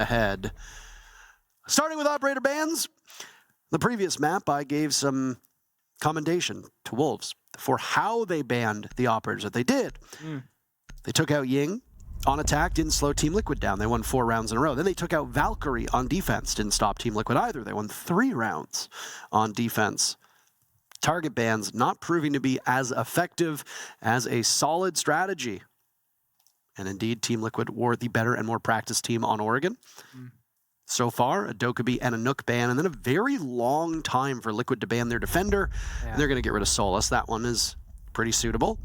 ahead. Starting with operator bans, the previous map I gave some commendation to Wolves for how they banned the operators that they did. They took out Ying on attack, didn't slow Team Liquid down. They won 4 rounds in a row. Then they took out Valkyrie on defense, didn't stop Team Liquid either. They won 3 rounds on defense. Target bans not proving to be as effective as a solid strategy. And indeed, Team Liquid were the better and more practiced team on Oregon. So far, a Dokkaebi and a Nook ban, and then a very long time for Liquid to ban their defender. And they're going to get rid of Solus. That one is pretty suitable.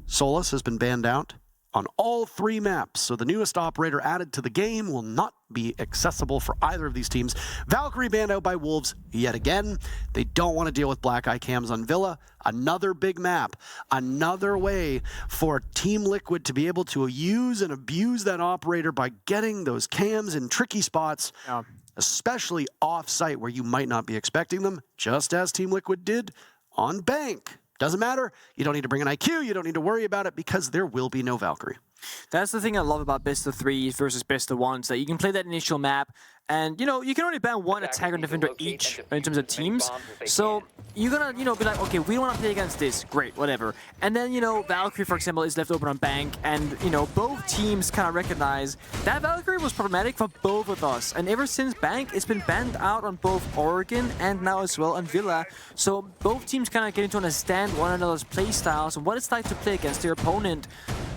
Solus has been banned out on all 3 maps, so the newest operator added to the game will not be accessible for either of these teams. Valkyrie banned out by Wolves yet again. They don't want to deal with black eye cams on Villa. Another big map. Another way for Team Liquid to be able to use and abuse that operator by getting those cams in tricky spots, especially off-site where you might not be expecting them, just as Team Liquid did on Bank. Doesn't matter. You don't need to bring an IQ. You don't need to worry about it because there will be no Valkyrie. That's the thing I love about best of 3s versus best of 1s, that you can play that initial map, and, you know, you can only ban 1 attacker and defender each in terms of teams. So you're gonna, you know, be like, okay, we don't want to play against this. Great, whatever. And then, you know, Valkyrie, for example, is left open on Bank, and, you know, both teams kind of recognize that Valkyrie was problematic for both of us. And ever since Bank, it's been banned out on both Oregon and now as well on Villa. So both teams kind of getting to understand one another's playstyles and what it's like to play against their opponent.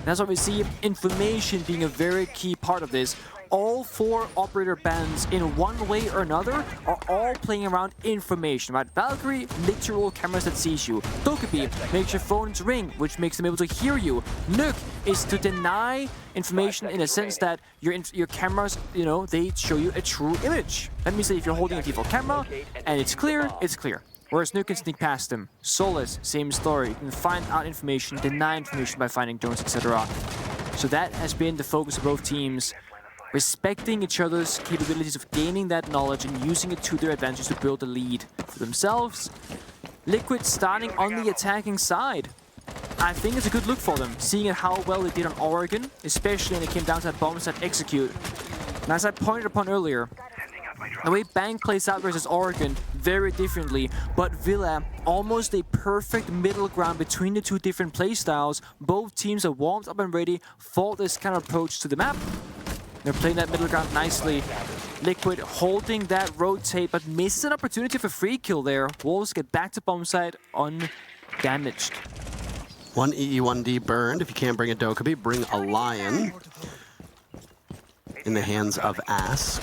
That's why we see information being a very key part of this. All 4 operator bans in one way or another are all playing around information, right? Valkyrie, literal cameras that sees you. Dokkaebi makes your phones ring, which makes them able to hear you. Nook is to deny information in a sense that your cameras, you know, they show you a true image. That means that if you're holding a default camera and it's clear, it's clear. Whereas Nook can sneak past them. Solus, same story. You can find out information, deny information by finding drones, etc. So that has been the focus of both teams. Respecting each other's capabilities of gaining that knowledge and using it to their advantage to build a lead for themselves. Liquid starting on the attacking side. I think it's a good look for them, seeing how well they did on Oregon, especially when it came down to that bomb set execute. And as I pointed upon earlier, the way Bank plays out versus Oregon, very differently, but Villa, almost a perfect middle ground between the 2 different playstyles. Both teams are warmed up and ready for this kind of approach to the map. They're playing that middle ground nicely. Liquid holding that rotate, but misses an opportunity for free kill there. Wolves get back to bomb site undamaged. 1 EE, 1D burned. If you can't bring a Dokkaebi, bring a Lion. In the hands of Ask.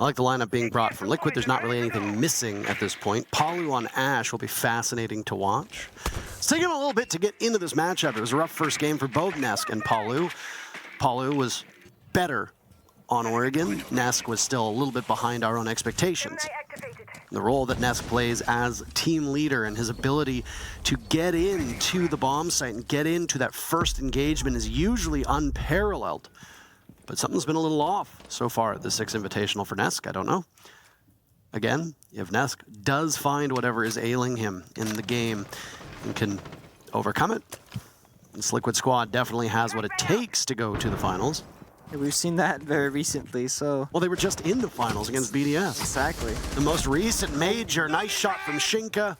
I like the lineup being brought from Liquid. There's not really anything missing at this point. Palu on Ash will be fascinating to watch. It's taken a little bit to get into this matchup. It was a rough first game for both Nesk and Palu. Palu was better on Oregon. Nesk was still a little bit behind our own expectations. The role that Nesk plays as team leader and his ability to get into the bomb site and get into that first engagement is usually unparalleled. But something's been a little off so far at the 6 Invitational for Nesk. I don't know. Again, if Nesk does find whatever is ailing him in the game and can overcome it, this Liquid squad definitely has what it takes to go to the finals. Yeah, we've seen that very recently, so... Well, they were just in the finals against BDS. Exactly. The most recent major, nice shot from Shinka.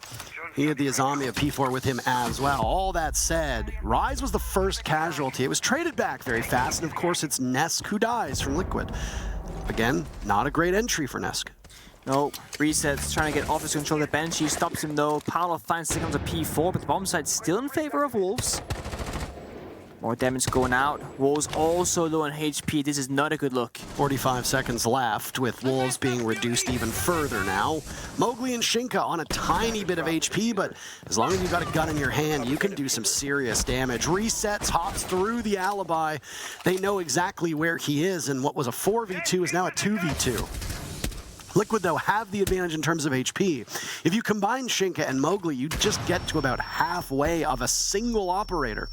He had the Azami of P4 with him as well. All that said, Rise was the first casualty. It was traded back very fast, and of course it's Nesk who dies from Liquid. Again, not a great entry for Nesk. No, resets, trying to get office control. The Banshee stops him though. Paolo finds seconds of P4, but the bomb site's still in favor of Wolves. More damage going out. Wolves also low on HP. This is not a good look. 45 seconds left, with Wolves being reduced even further now. Mowgli and Shinka on a tiny bit of HP, but as long as you've got a gun in your hand, you can do some serious damage. Resets, hops through the alibi. They know exactly where he is, and what was a 4v2 is now a 2v2. Liquid, though, have the advantage in terms of HP. If you combine Shinka and Mowgli, you just get to about halfway of a single operator.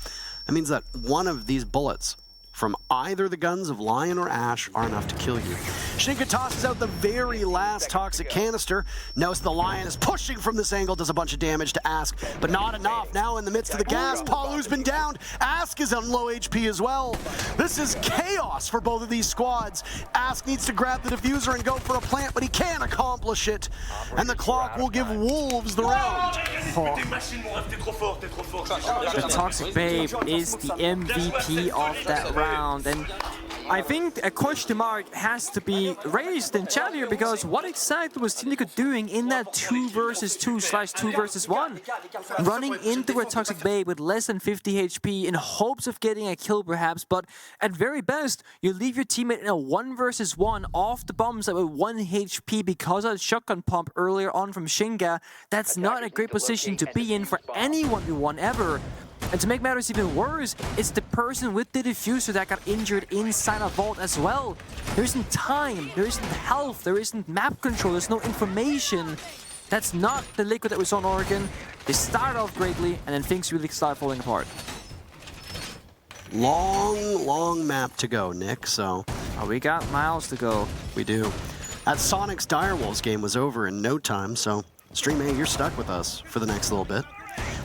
That means that one of these bullets from either the guns of Lion or Ash are enough to kill you. Shinka tosses out the very last toxic canister. Notice the Lion is pushing from this angle, does a bunch of damage to Ask, but not enough. Now in the midst of the gas, Palu's been downed. Ask is on low HP as well. This is chaos for both of these squads. Ask needs to grab the diffuser and go for a plant, but he can't accomplish it. And the clock will give Wolves the round. The Toxic Babe is the MVP of that round, and I think a question mark has to be raised in chat here, because what exactly was Team Liquid doing in that 2 versus 2 / 2 versus 1? Running into a Toxic Babe with less than 50 HP in hopes of getting a kill perhaps, but at very best, you leave your teammate in a 1 versus 1 off the bombs with 1 HP because of the shotgun pump earlier on from Shinka. That's not a great position to be in for any 1v1 ever. And to make matters even worse, it's the person with the diffuser that got injured inside a vault as well. There isn't time, there isn't health, there isn't map control, there's no information. That's not the Liquid that we saw in Oregon. They started off greatly, and then things really start falling apart. Long map to go, Nick, so... Oh, we got miles to go. We do. That Sonic's Direwolves game was over in no time, so Stream A, you're stuck with us for the next little bit.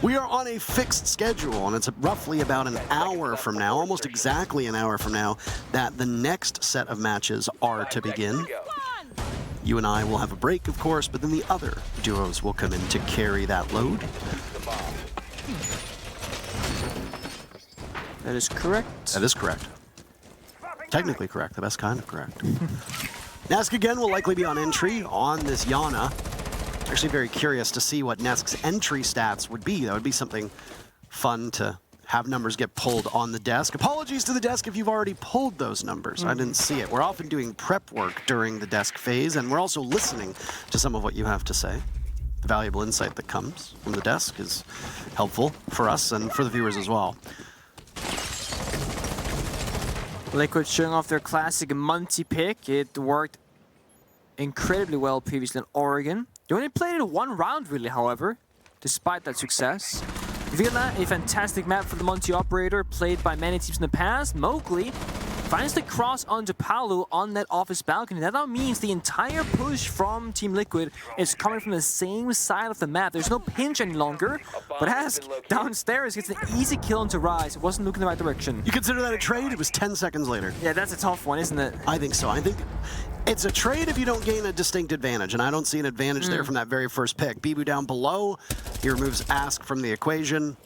We are on a fixed schedule, and it's roughly about an hour from now, almost exactly an hour from now, that the next set of matches are to begin. You and I will have a break, of course, but then the other duos will come in to carry that load. That is correct. That is correct. Technically correct, the best kind of correct. Nesk again will likely be on entry on this Yana. Actually very curious to see what Nesk's entry stats would be. That would be something fun to have numbers get pulled on the desk. Apologies to the desk if you've already pulled those numbers. I didn't see it. We're often doing prep work during the desk phase, and we're also listening to some of what you have to say. The valuable insight that comes from the desk is helpful for us and for the viewers as well. Liquid showing off their classic Monty pick. It worked incredibly well previously in Oregon. They only played it 1 round really, however, despite that success. Villa, a fantastic map for the Monty operator, played by many teams in the past. Mowgli finds the cross onto Palu on that office balcony. That now means the entire push from Team Liquid is coming from the same side of the map. There's no pinch any longer, but Ask downstairs gets an easy kill onto Rise. It wasn't looking the right direction. You consider that a trade? It was 10 seconds later. Yeah, that's a tough one, isn't it? I think so. I think it's a trade if you don't gain a distinct advantage, and I don't see an advantage there from that very first pick. Bibu down below. He removes Ask from the equation.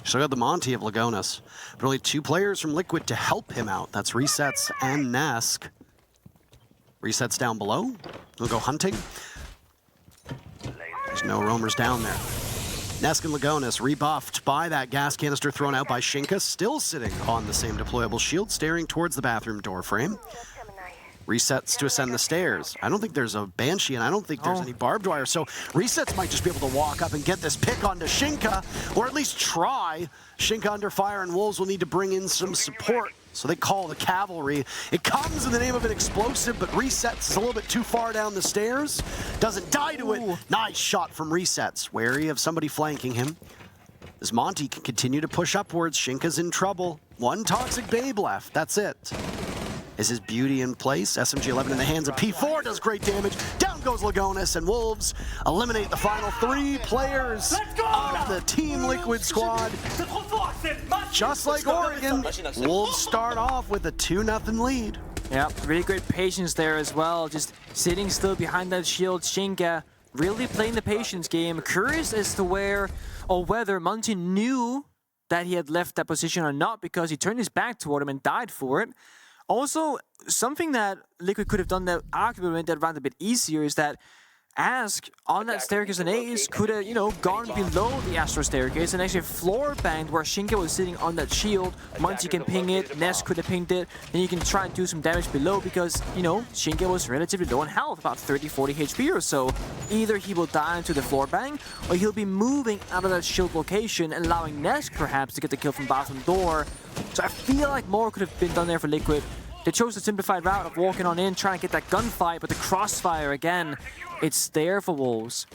Still got the Monty of Lagonas, but only 2 players from Liquid to help him out. That's Resets and Nesk. Resets down below. We'll go hunting. There's no roamers down there. Nesk and Lagonas rebuffed by that gas canister thrown out by Shinka, still sitting on the same deployable shield, staring towards the bathroom door frame. Resets to ascend the stairs. I don't think there's a Banshee, and I don't think there's any barbed wire, so Resets might just be able to walk up and get this pick onto Shinka, or at least try. Shinka under fire, and Wolves will need to bring in some support, so they call the cavalry. It comes in the name of an explosive, but Resets is a little bit too far down the stairs. Doesn't die to it. Nice shot from Resets, wary of somebody flanking him. As Monty can continue to push upwards, Shinka's in trouble. 1 Toxic Babe left, that's it. Is his beauty in place? SMG-11 in the hands of P4 does great damage. Down goes Lagonas, and Wolves eliminate the final 3 players of the Team Liquid squad. Just like Oregon, Wolves start off with a 2-0 lead. Yeah, really great patience there as well. Just sitting still behind that shield. Shinka really playing the patience game. Curious as to whether Monty knew that he had left that position or not, because he turned his back toward him and died for it. Also, something that Liquid could have done that arguably made that round a bit easier is that Ask on that staircase and Ace could have, gone below the Astro staircase and actually floor banged where Shinka was sitting on that shield. Monty can ping it, Nesk could have pinged it, then you can try and do some damage below because, Shinka was relatively low in health, about 30-40 HP or so. Either he will die into the floor bang, or he'll be moving out of that shield location and allowing Nesk perhaps to get the kill from bathroom door. So I feel like more could have been done there for Liquid. They chose the simplified route of walking on in, trying to get that gunfight, but the crossfire again, it's there for Wolves.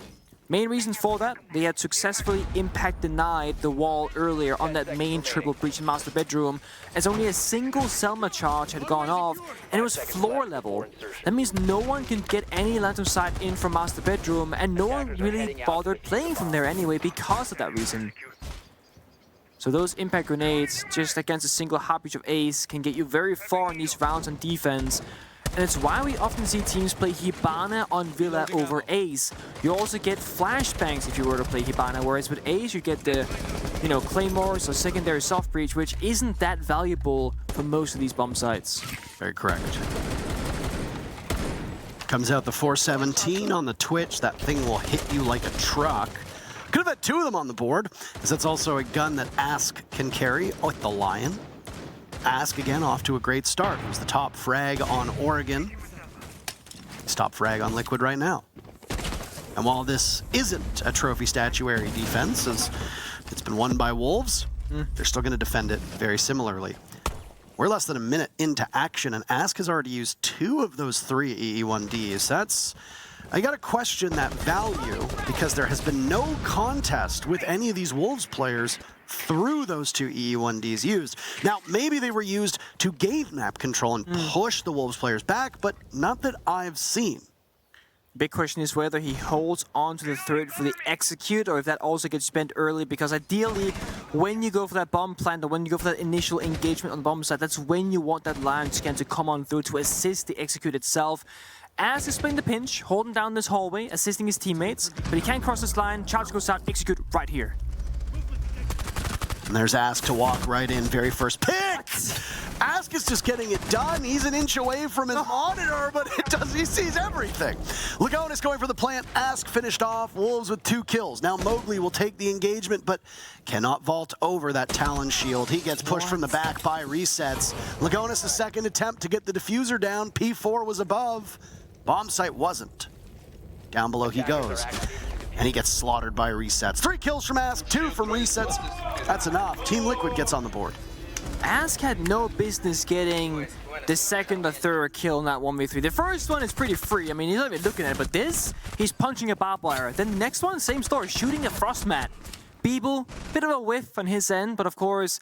Main reasons for that, they had successfully impact denied the wall earlier on that main triple breach in Master Bedroom, as only a single Selma charge had gone off, and it was floor level. That means no one can get any line of sight in from Master Bedroom, and no one really bothered playing from there anyway because of that reason. So those impact grenades, just against a single hot breach of Ace, can get you very far in these rounds on defense. And it's why we often see teams play Hibana on Villa over Ace. You also get flashbangs if you were to play Hibana, whereas with Ace you get the, claymores or secondary soft breach, which isn't that valuable for most of these bomb sites. Very correct. Comes out the 417 on the Twitch. That thing will hit you like a truck. Could have had 2 of them on the board, because that's also a gun that Ask can carry with the Lion. Ask again off to a great start. It was the top frag on Oregon. It's top frag on Liquid right now. And while this isn't a trophy statuary defense, as it's been won by Wolves, they're still going to defend it very similarly. We're less than a minute into action, and Ask has already used 2 of those 3 EE1Ds. I got to question that value, because there has been no contest with any of these Wolves players through those 2 EE1Ds used. Now, maybe they were used to gate map control and push the Wolves players back, but not that I've seen. Big question is whether he holds on to the third for the execute, or if that also gets spent early, because ideally, when you go for that bomb plant, or when you go for that initial engagement on the bomb site, that's when you want that Lion scan to come on through to assist the execute itself. As he's playing the pinch, holding down this hallway, assisting his teammates, but he can't cross this line, charge goes out, execute right here. And there's Ask to walk right in, very first pick! Ask is just getting it done. He's an inch away from his monitor, but he sees everything. Lagonis going for the plant. Ask finished off. Wolves with 2 kills. Now Mowgli will take the engagement, but cannot vault over that Talon shield. He gets pushed from the back by resets. Lagonis, the second attempt to get the diffuser down. P4 was above. Bomb site wasn't. Down below he goes. And he gets slaughtered by resets. 3 kills from Ask, 2 from resets. That's enough. Team Liquid gets on the board. Ask had no business getting the second or third kill in that 1v3. The first one is pretty free. I mean, he's not even looking at it, but this, he's punching a barbed wire. Then the next one, same story, shooting a frost mat. Beeble, bit of a whiff on his end, but of course,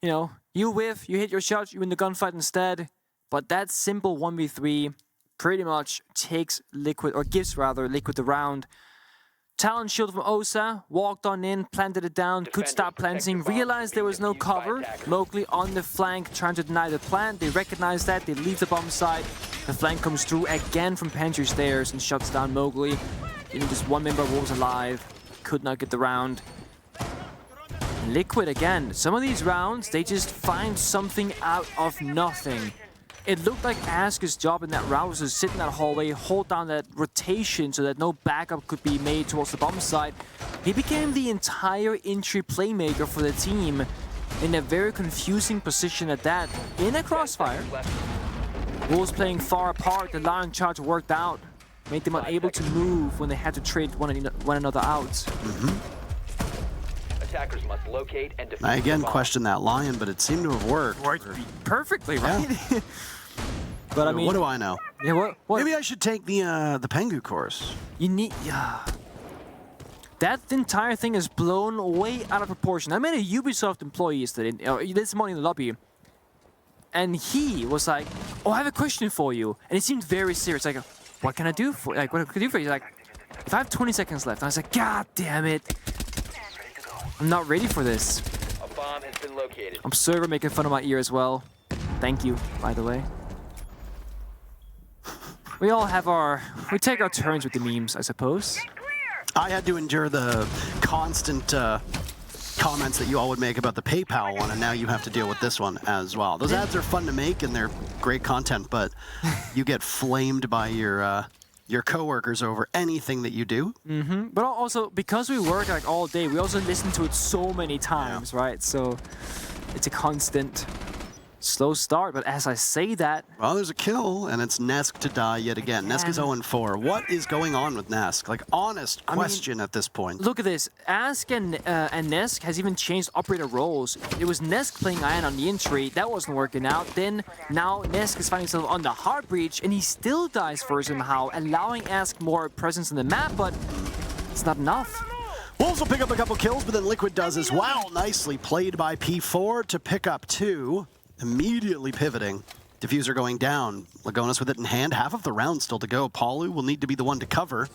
you whiff, you hit your shot, you win the gunfight instead. But that simple 1v3 pretty much takes Liquid, or gives rather, Liquid the round. Talon shield from Osa, walked on in, planted it down, could stop planting, realized there was no cover. Mowgli on the flank, trying to deny the plant. They recognize that, they leave the bomb site. The flank comes through again from pantry stairs and shuts down Mowgli. Just 1 member of Wolves alive, could not get the round. Liquid again, some of these rounds, they just find something out of nothing. It looked like Ask's job in that round was to sit in that hallway, hold down that rotation so that no backup could be made towards the bomb site. He became the entire entry playmaker for the team in a very confusing position at that, in a crossfire. Wolves playing far apart, the Lion charge worked out, made them unable to move when they had to trade one another out. Attackers must locate and defend. I again question that Lion, but it seemed to have worked. Worked perfectly, right? Yeah. But I mean, what do I know? Yeah, what? Maybe I should take the Pengu course. You need, that entire thing is blown way out of proportion. I met a Ubisoft employee yesterday, this morning in the lobby, and he was like, "Oh, I have a question for you," and he seemed very serious. Like, "What can I do for? What can I do for you?" He's like, "If I have 20 seconds left," and I was like, "God damn it, I'm not ready for this." A bomb has been located. I'm server making fun of my ear as well. Thank you, by the way. We all have we take our turns with the memes, I suppose. I had to endure the constant comments that you all would make about the PayPal one, and now you have to deal with this one as well. Those ads are fun to make, and they're great content, but you get flamed by your coworkers over anything that you do. But also, because we work like all day, we also listen to it so many times, right? So it's a constant slow start, but as I say that... Well, there's a kill, and it's Nesk to die yet again. Nesk is 0-4. What is going on with Nesk? Like, honest question at this point. Look at this. Ask and Nesk has even changed operator roles. It was Nesk playing Iron on the entry. That wasn't working out. Then, now Nesk is finding himself on the hard breach, and he still dies first somehow, allowing Ask more presence in the map, but it's not enough. Wolves will pick up a couple kills, but then Liquid does as well. Nicely played by P4 to pick up 2. Immediately pivoting. Diffuser going down. Lagonis with it in hand. Half of the round still to go. Palu will need to be the one to cover.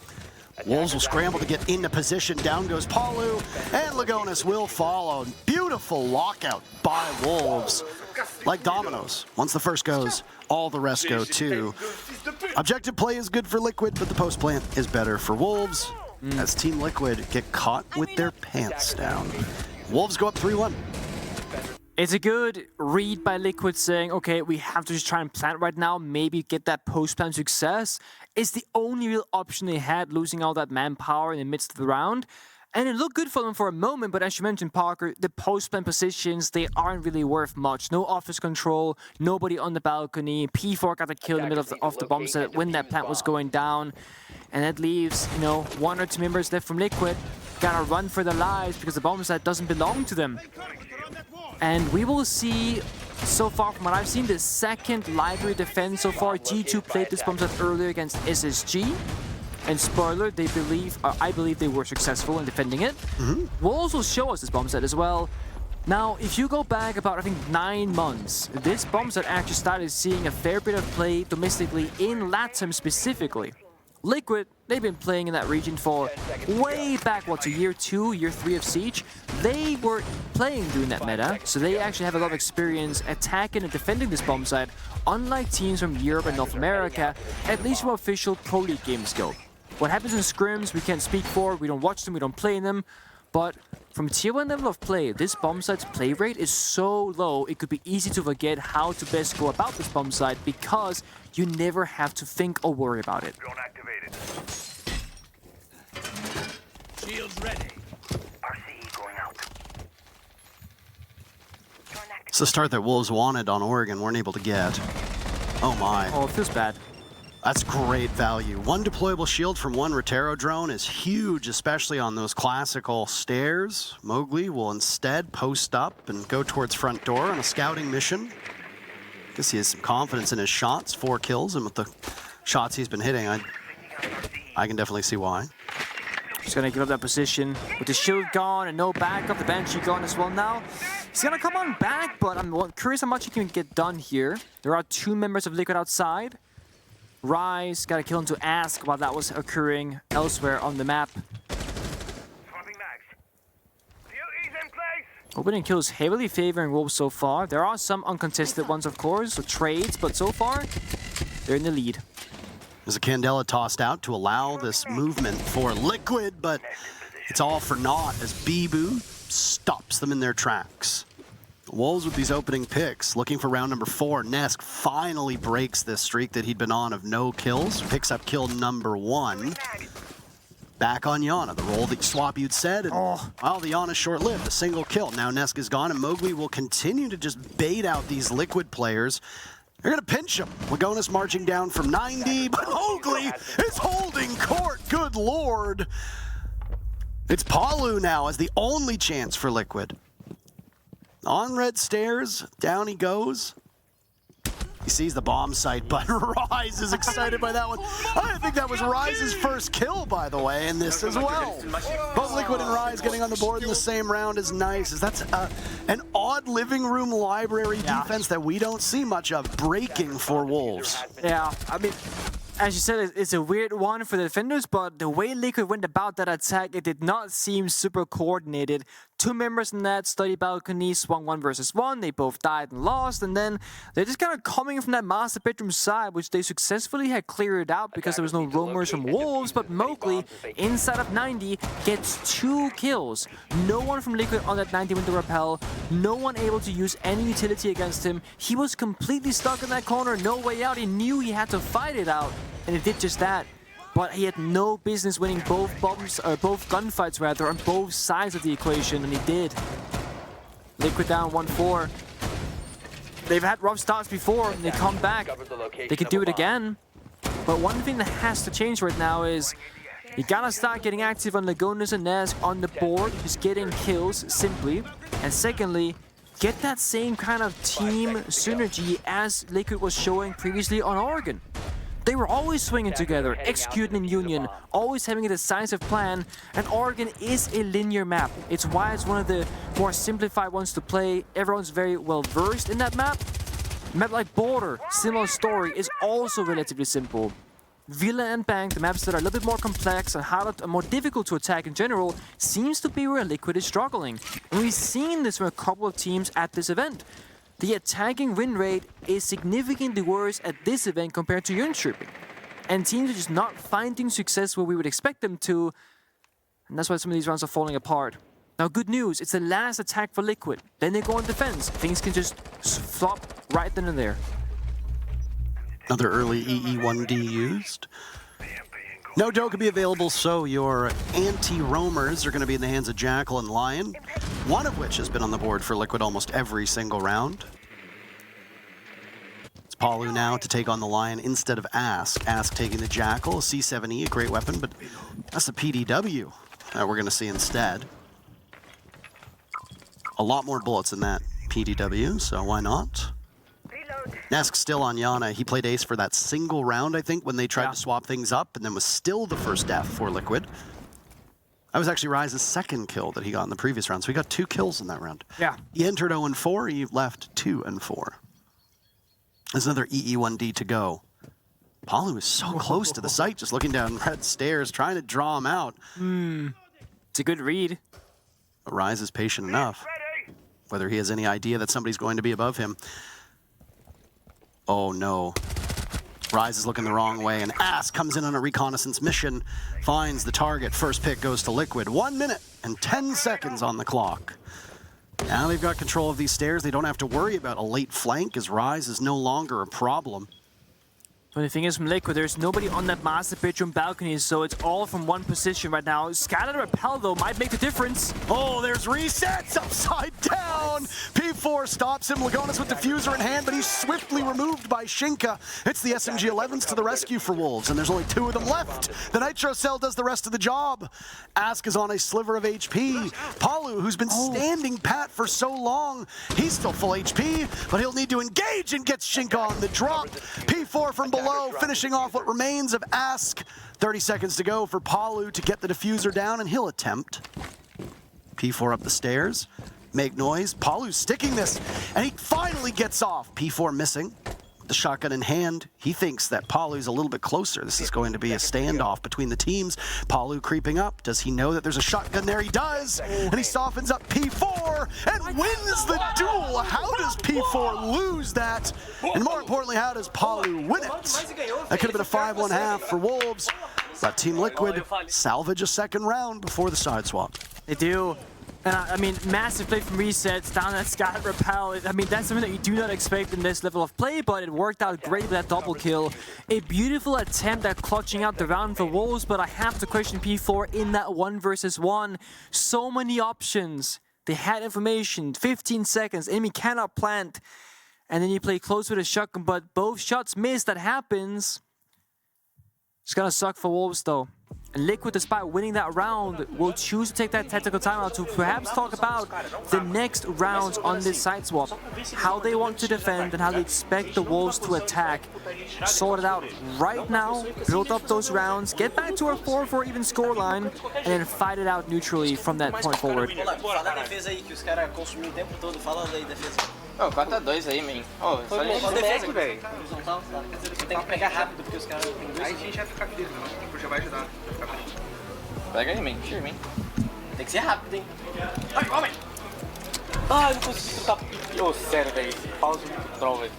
Wolves will scramble to get into position. Down goes Palu, and Lagonis will follow. Beautiful lockout by Wolves. Like dominoes. Once the first goes, all the rest go too. Objective play is good for Liquid, but the post plant is better for Wolves. As Team Liquid get caught with their pants down. Wolves go up 3-1. It's a good read by Liquid saying, okay, we have to just try and plant right now, maybe get that post-plant success. It's the only real option they had, losing all that manpower in the midst of the round. And it looked good for them for a moment, but as you mentioned, Parker, the post-plant positions, they aren't really worth much. No office control, nobody on the balcony. P4 got the kill in the middle of the bomb set when that plant was going down. And that leaves, you know, 1 or 2 members left from Liquid. Gotta run for their lives because the bomb set doesn't belong to them. And we will see, so far from what I've seen, the second library defense so far. G2 played this bomb set earlier against SSG. And spoiler, I believe they were successful in defending it. Wolves will show us this bomb set as well. Now, if you go back about, I think, 9 months, this bomb set actually started seeing a fair bit of play domestically in LATAM specifically. Liquid, they've been playing in that region for way back, to year 2, year 3 of Siege. They were playing during that meta, so they actually have a lot of experience attacking and defending this bomb site, unlike teams from Europe and North America, at least from official Pro League games go. What happens in scrims, we can't speak for, we don't watch them, we don't play in them, but from tier 1 level of play, this bomb site's play rate is so low, it could be easy to forget how to best go about this bomb site because you never have to think or worry about it. Drone activated. Shields ready. RCE going out. It's the start that Wolves wanted on Oregon, weren't able to get. Oh my. Oh, it feels bad. That's great value. 1 deployable shield from 1 Rotero drone is huge, especially on those classical stairs. Mowgli will instead post up and go towards front door on a scouting mission. Guess he has some confidence in his shots, 4 kills, and with the shots he's been hitting, I can definitely see why. He's gonna give up that position with the shield gone and no backup. The Banshee gone as well now. He's gonna come on back, but I'm curious how much he can get done here. There are 2 members of Liquid outside. Rise got to kill him to ask while that was occurring elsewhere on the map. Swapping mags. Duties in place. Opening kills heavily favoring Wolves so far. There are some uncontested ones, of course, so trades, but so far, they're in the lead. There's a Candela tossed out to allow this movement for Liquid, but it's all for naught as Bibu stops them in their tracks. Wolves with these opening picks, looking for round number 4. Nesk finally breaks this streak that he'd been on of no kills, picks up kill number 1. Back on Yana, the role that Swap you'd said, and well, the Yana's short-lived, a single kill. Now Nesk is gone, and Mowgli will continue to just bait out these Liquid players. They're gonna pinch him. Lagonis marching down from 90, but Mowgli is holding court, good lord. It's Palu now as the only chance for Liquid. On red stairs, down he goes. He sees the bomb site, but Rise is excited by that one. I think that was Rise's first kill, by the way, in this as well. Both Liquid and Rise getting on the board in the same round is nice. That's an odd living room library defense that we don't see much of, breaking for Wolves. Yeah, I mean, as you said, it's a weird one for the defenders, but the way Liquid went about that attack, it did not seem super coordinated. 2 members in that study balcony swung 1 versus 1. They both died and lost, and then they're just kind of coming from that master bedroom side, which they successfully had cleared out because there was no roamers from Wolves, but Mowgli, inside of 90, gets 2 kills. No one from Liquid on that 90 window rappel, no one able to use any utility against him. He was completely stuck in that corner, no way out. He knew he had to fight it out, and it did just that. But he had no business winning both gunfights rather, on both sides of the equation, and he did. Liquid down 1-4. They've had rough starts before, and they come back. They can do it again. But one thing that has to change right now is you gotta start getting active on Lagonis and Nesk on the board, just getting kills, simply. And secondly, get that same kind of team synergy as Liquid was showing previously on Oregon. They were always swinging together, executing in union, always having a decisive plan, and Oregon is a linear map. It's why it's one of the more simplified ones to play. Everyone's very well versed in that map. A map like Border, similar story, is also relatively simple. Villa and Bank, the maps that are a little bit more complex and harder and more difficult to attack in general, seems to be where Liquid is struggling. And we've seen this from a couple of teams at this event. The attacking win rate is significantly worse at this event compared to Jönköping. And teams are just not finding success where we would expect them to. And that's why some of these rounds are falling apart. Now, good news, it's the last attack for Liquid. Then they go on defense. Things can just flop right then and there. Another early EE1D used. No dough can be available, so your anti-roamers are going to be in the hands of Jackal and Lion, one of which has been on the board for Liquid almost every single round. It's Palu now to take on the Lion instead of Ask. Ask taking the Jackal, C7E, a great weapon, but that's the PDW that we're going to see instead. A lot more bullets than that PDW, so why not? Nesk still on Yana. He played ace for that single round, I think, when they tried to swap things up, and then was still the first death for Liquid. That was actually Ryze's second kill that he got in the previous round, so he got 2 kills in that round. Yeah. He entered 0-4, he left 2-4. There's another EE1D to go. Palu is so close to the site, just looking down red stairs, trying to draw him out. It's a good read. But Ryze is patient enough. Whether he has any idea that somebody's going to be above him. Oh no. Ryze is looking the wrong way, and Ask comes in on a reconnaissance mission, finds the target. First pick goes to Liquid. 1 minute and 10 seconds on the clock. Now they've got control of these stairs. They don't have to worry about a late flank, as Ryze is no longer a problem. But the thing is, from Liquid, there's nobody on that master bedroom balcony, so it's all from one position right now. Scatter Repel, though, might make the difference. Oh, there's resets upside down. P4 stops him. Lagonis with diffuser in hand, but he's swiftly removed by Shinka. It's the SMG-11s to the rescue for Wolves, and there's only 2 of them left. The Nitro Cell does the rest of the job. Ask is on a sliver of HP. Palu, who's been standing pat for so long, he's still full HP, but he'll need to engage and gets Shinka on the drop. P4 from below, finishing off what remains of Ask. 30 seconds to go for Palu to get the diffuser down, and he'll attempt. P4 up the stairs, make noise. Palu's sticking this, and he finally gets off. P4 missing. The shotgun in hand, he thinks that Palu's a little bit closer. This is going to be a standoff between the teams. Palu creeping up. Does he know that there's a shotgun there? He does, and he softens up P4 and wins the duel. How does P4 lose that? And more importantly, how does Palu win it? That could have been a 5-1 for Wolves, but Team Liquid salvage a second round before the side swap. They do. And I mean, massive play from resets, down that Scatter Repel. I mean, that's something that you do not expect in this level of play, but it worked out great with that double kill. A beautiful attempt at clutching out the round for Wolves, but I have to question P4 in that 1 versus 1. So many options. They had information, 15 seconds, enemy cannot plant. And then you play close with a shotgun, but both shots missed. That happens. It's gonna suck for Wolves though. And Liquid, despite winning that round, will choose to take that tactical timeout to perhaps talk about the next rounds on this side swap. How they want to defend and how they expect the Wolves to attack. Sort it out right now, build up those rounds, get back to a 4-4 even scoreline, and then fight it out neutrally from that point forward. Oh, 4-2 aí, man. Oh, só defesa, velho. Tem que pegar rápido, porque os caras têm 2. Aí a gente vai ficar com ele, não. Já vai ajudar. Pega aí, man. Tira, man. Tem que ser rápido, hein. Ai, homem! Ah, eu não consigo chutar. Ô, sério, velho. Esse pause é muito troll, velho.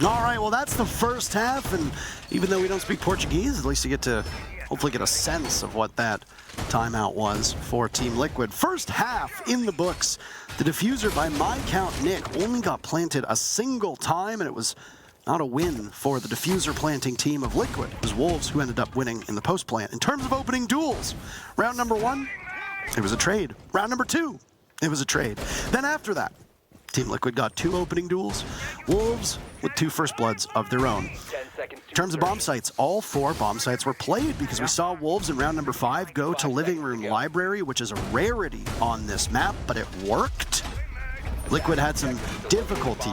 All right, well, that's the first half, and even though we don't speak Portuguese, at least you get to hopefully get a sense of what that timeout was for Team Liquid. First half in the books. The diffuser, by my count, Nick, only got planted a single time, and it was not a win for the diffuser planting team of Liquid. It was Wolves who ended up winning in the post plant. In terms of opening duels, round number 1, it was a trade. Round number 2, it was a trade. Then after that, Team Liquid got 2 opening duels. Wolves with 2 first bloods of their own. In terms of bomb sites, all 4 bomb sites were played because we saw Wolves in round number 5 go to Living Room Library, which is a rarity on this map, but it worked. Liquid had some difficulty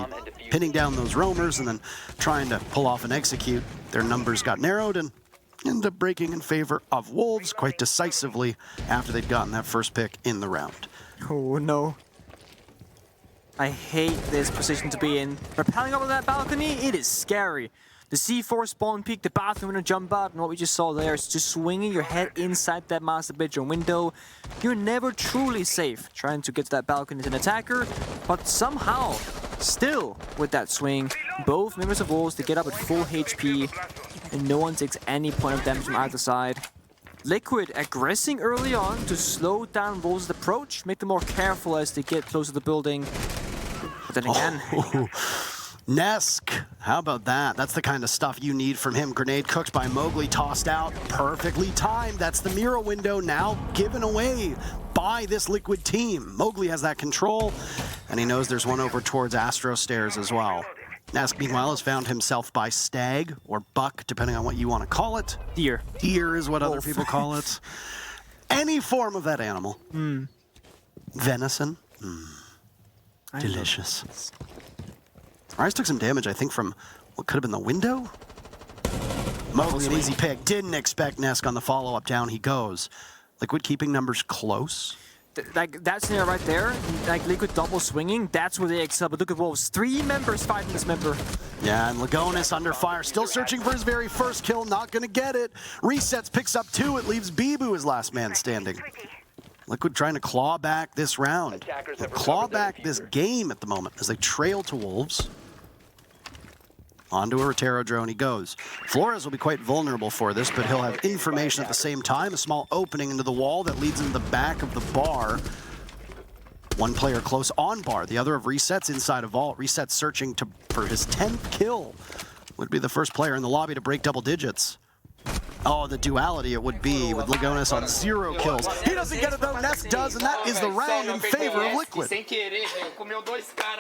pinning down those roamers and then trying to pull off and execute. Their numbers got narrowed and ended up breaking in favor of Wolves quite decisively after they'd gotten that first pick in the round. Oh no. I hate this position to be in. Rappelling up on that balcony, it is scary. The C4 spawn peek, the bathroom window jump out, and what we just saw there is just swinging your head inside that master bedroom window. You're never truly safe trying to get to that balcony as an attacker, but somehow, still with that swing, both members of Wolves, they get up at full HP, and no one takes any point of damage from either side. Liquid aggressing early on to slow down Wolves' approach, make them more careful as they get closer to the building. But then again... Nesk, how about that? That's the kind of stuff you need from him. Grenade cooked by Mowgli, tossed out, perfectly timed. That's the Mira window now given away by this Liquid team. Mowgli has that control, and he knows there's one over towards Astro Stairs as well. Nesk, meanwhile, has found himself by stag, or buck, depending on what you want to call it. Deer. Deer is what other people call it. Any form of that animal. Venison. Delicious. Rise took some damage, I think, from what could have been the window? Mowgli, an easy pick. Didn't expect Nesk on the follow-up. Down he goes. Liquid keeping numbers close. Like, that scenario right there, like Liquid double swinging, that's where they excel. But look at Wolves, 3 members fighting this member. Yeah, and Lagonis under fire, still searching for his very first kill, not gonna get it. Resets, picks up 2, it leaves Bibu as last man standing. Liquid trying to claw back this round. Claw back this game at the moment as they trail to Wolves. Onto a Rotero drone he goes. Flores will be quite vulnerable for this, but he'll have information at the same time. A small opening into the wall that leads into the back of the bar. One player close on bar, the other of Resets inside a vault. Resets searching for his 10th kill. Would be the first player in the lobby to break double digits. Oh, the duality it would be with Lagonis on 0 kills. He doesn't get it though, Nesk does, and that is the round in favor of Liquid.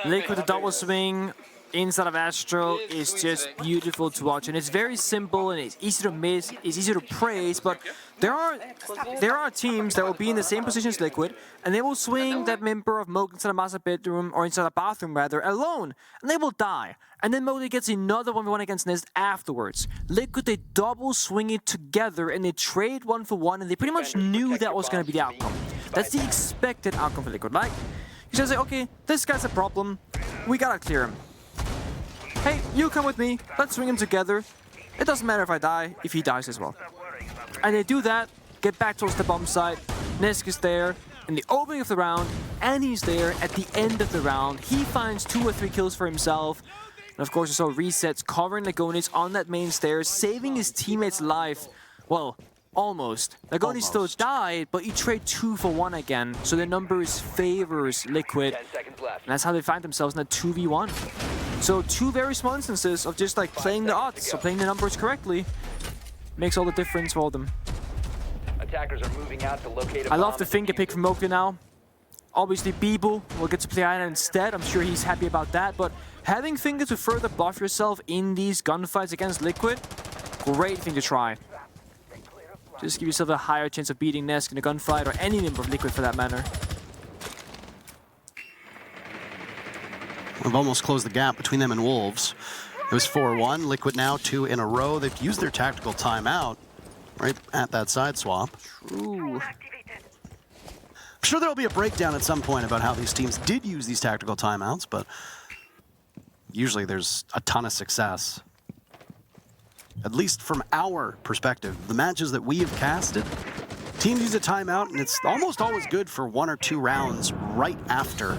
Liquid, the double swing inside of Astro is just beautiful to watch, and it's very simple and it's easy to miss, it's easy to praise, but there are teams that will be in the same position as Liquid, and they will swing that member of Mowgli inside a master bedroom, or inside a bathroom rather, alone, and they will die. And then Mowgli gets another 1v1 against Nest afterwards. Liquid, they double swing it together, and they trade 1-for-1, and they pretty much knew that was going to be the outcome. That's the expected outcome for Liquid. Like, you just say, okay, this guy's a problem, we gotta clear him. Hey, you come with me, let's swing him together. It doesn't matter if I die, if he dies as well. And they do that, get back towards the bomb site. Nesk is there in the opening of the round, and he's there at the end of the round. He finds 2 or 3 kills for himself. And of course, you saw Resets covering Lagonis on that main stairs, saving his teammate's life. Well, almost. Lagonis still died, but he traded 2-for-1 again. So the numbers favors Liquid. 10 seconds left. And that's how they find themselves in a 2v1. So 2 very small instances of just like playing the odds, so playing the numbers correctly, makes all the difference for them. Attackers are moving out to locate a I love bomb. the finger pick from Mowgli now. Obviously Bibu will get to play Iron instead, I'm sure he's happy about that, but having finger to further buff yourself in these gunfights against Liquid, great thing to try. Just give yourself a higher chance of beating Nesk in a gunfight, or any member of Liquid for that matter. We've almost closed the gap between them and Wolves. It was 4-1. Liquid now 2 in a row. They've used their tactical timeout right at that side swap. Ooh. I'm sure there'll be a breakdown at some point about how these teams did use these tactical timeouts, but usually there's a ton of success. At least from our perspective, the matches that we have casted, teams use a timeout, and it's almost always good for 1 or 2 rounds right after.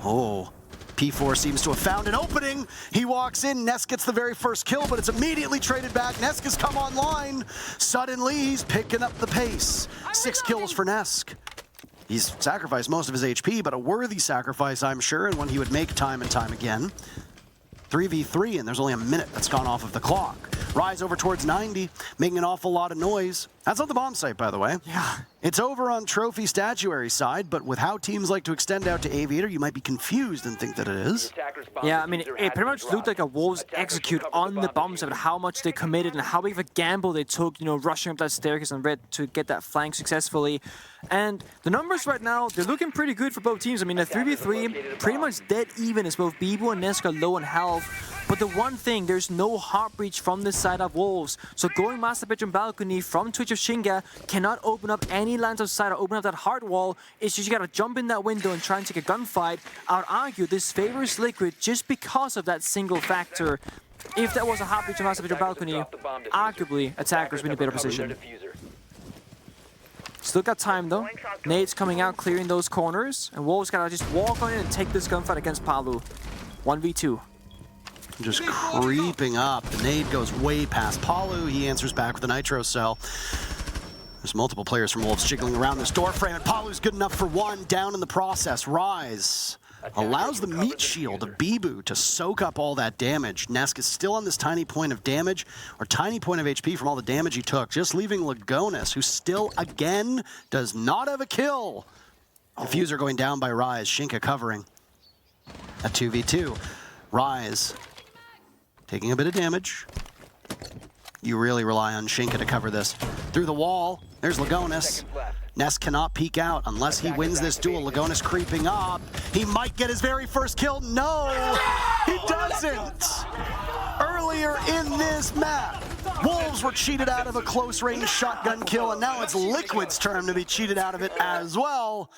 Oh. P4 seems to have found an opening. He walks in, Nesk gets the very first kill, but it's immediately traded back. Nesk has come online. Suddenly, he's picking up the pace. 6 kills for Nesk. He's sacrificed most of his HP, but a worthy sacrifice, I'm sure, and one he would make time and time again. 3v3, and there's only a minute that's gone off of the clock. Rise over towards 90, making an awful lot of noise. That's on the bomb site, by the way. Yeah. It's over on trophy statuary side, but with how teams like to extend out to Aviator, you might be confused and think that it is. Yeah, I mean, it pretty much looked like a Wolves execute on the bomb site, how much they committed and how big of a gamble they took, you know, rushing up that staircase on red to get that flank successfully. And the numbers right now, they're looking pretty good for both teams. I mean, the 3v3, pretty much dead even as both Bibu and Nesk are low on health. But the one thing, there's no heart breach from this side of Wolves. So going master bedroom balcony from Twitch of Shinga cannot open up any lines of sight or open up that heart wall. It's just you gotta jump in that window and try and take a gunfight. I would argue this favors Liquid just because of that single factor. If that was a heart breach on master bedroom balcony, arguably attackers win a better position. Still got time though. Nade's coming out, clearing those corners. And Wolves gotta just walk on in and take this gunfight against Palu. 1v2. Just creeping up. The nade goes way past Palu. He answers back with a nitro cell. There's multiple players from Wolves jiggling around this door frame, and Palu's good enough for one. Down in the process. Rise allows the meat shield of Bibu to soak up all that damage. Nesk is still on this tiny point of damage, or tiny point of HP from all the damage he took, just leaving Lagonis, who still, again, does not have a kill. Diffuser going down by Rise. Shinka covering at 2v2. Rise taking a bit of damage. You really rely on Shinka to cover this. Through the wall, there's Lagonis. Nesk cannot peek out unless he wins this duel. Lagonis creeping up. He might get his very first kill. No, he doesn't. Earlier in this map, Wolves were cheated out of a close-range shotgun kill, and now it's Liquid's turn to be cheated out of it as well.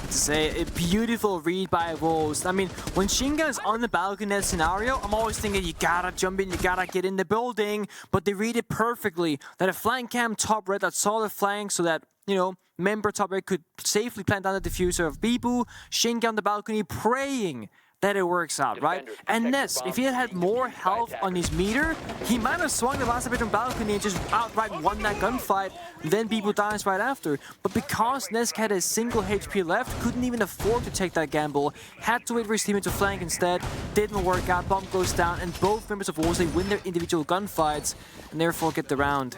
Say a beautiful read by Wolves. I mean, when Shinga is on the balcony in that scenario, I'm always thinking you gotta jump in, you gotta get in the building, but they read it perfectly. That a flank cam top red that saw the flank so that, you know, member top red could safely plant down the diffuser of Bibu. Shinga on the balcony praying that it works out, right? And Nesk, if he had had more health on his meter, he might have swung the master bedroom balcony and just outright won that gunfight, then Bibu dies right after. But because Nesk had a single HP left, couldn't even afford to take that gamble, had to wait for his teammate to flank instead, didn't work out, bomb goes down, and both members of Wolves, they win their individual gunfights, and therefore get the round.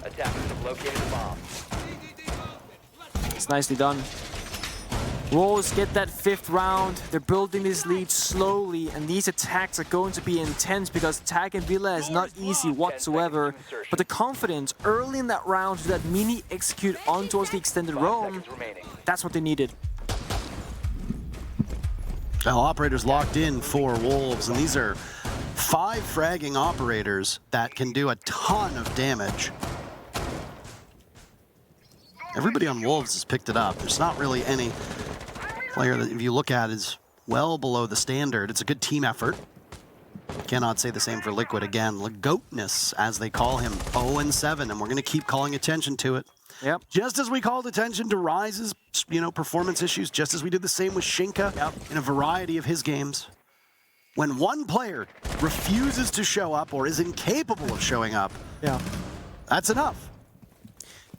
Attackers have located the bomb. It's nicely done. Wolves get that 5th round. They're building this lead slowly, and these attacks are going to be intense because tag and Villa is not easy whatsoever. But the confidence early in that round to that mini execute on towards the extended roam, that's what they needed. Now operators locked in for Wolves, and these are 5 fragging operators that can do a ton of damage. Everybody on Wolves has picked it up. There's not really any player that, if you look at, is well below the standard. It's a good team effort. Cannot say the same for Liquid again. Lagoatness, as they call him, 0-7, and we're going to keep calling attention to it. Yep. Just as we called attention to Rise's, performance issues, just as we did the same with Shinka in a variety of his games. When one player refuses to show up or is incapable of showing up, that's enough.